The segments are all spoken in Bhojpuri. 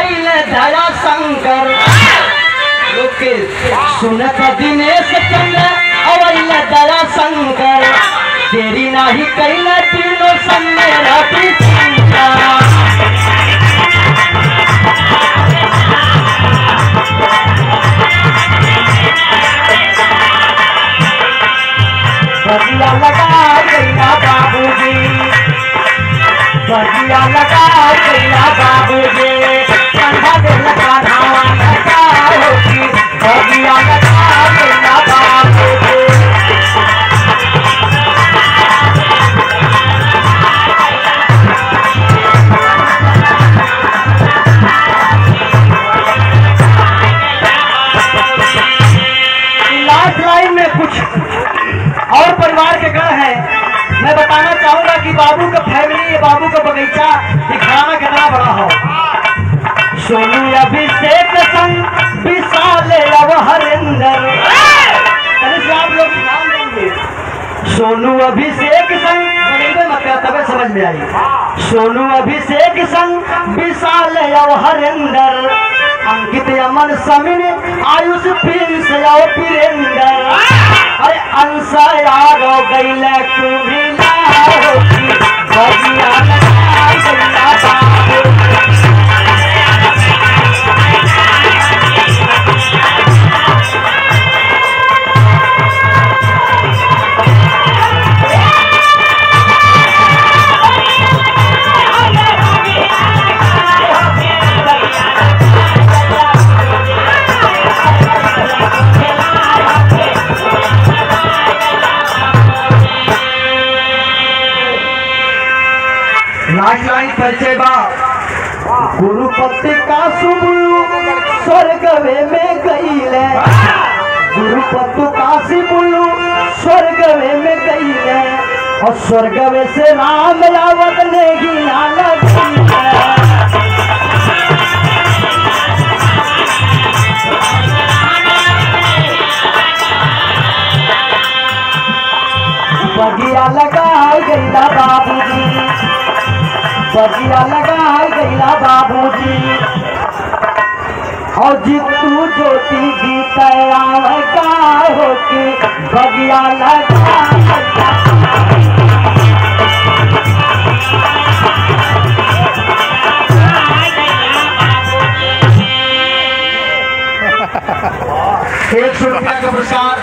कैले दया शंकर लोके सुनत दिनेश चंद्र अवैले दया शंकर तेरी नाही कैले तीनों समय राती बगिया लगा गैया बाबूजी बगिया लगा गैया बाबूजी कंधा दे लगा धावा लगा होगी बगिया लगा गैया बाबूजी लास्ट लाइन में कुछ और परिवार के गण है। मैं बताना चाहूंगा कि बाबू का फैमिली बाबू का बगीचा दिखाना कितना बड़ा हो। सोनू अभिषेक संग विशाल अब हरिंदर से आप लोग ध्यान देंगे। सोनू अभिषेक संग तब समझ में आई। सोनू अभिषेक संग विशाल अब हरिंदर अंकित अमन समिन आयुष प्रिंस और वीरेंद्र अरे अंसा यार हो गई कुमिला होगी बगिया लगा गैया बाबू लाइन परिचय बा गुरुपति का सुबुलू स्वर्गवे में गईले गुरुपति काशी बुलू स्वर्गवे में गईले और स्वर्गवे से राम यावत ने बगिया लगा गैया बाबूजी बगिया लगा गैया बाबूजी और जितू ज्योति गीत राम का होके बगिया लगा ₹100 का पुरस्कार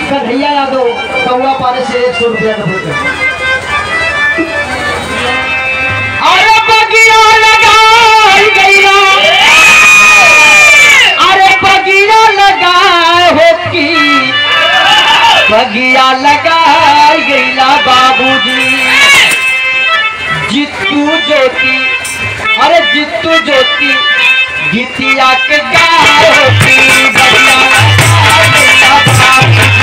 कन्हैया यादव कौआ पारे से ₹100 का पुरस्कार। अरे बगिया लगा गैया अरे बगिया लगा होकी बगिया लगा गैया बाबूजी जितू ज्योति अरे जितू ज्योति गीतिया के गाय होती बगिया लगा गैया बाबूजी।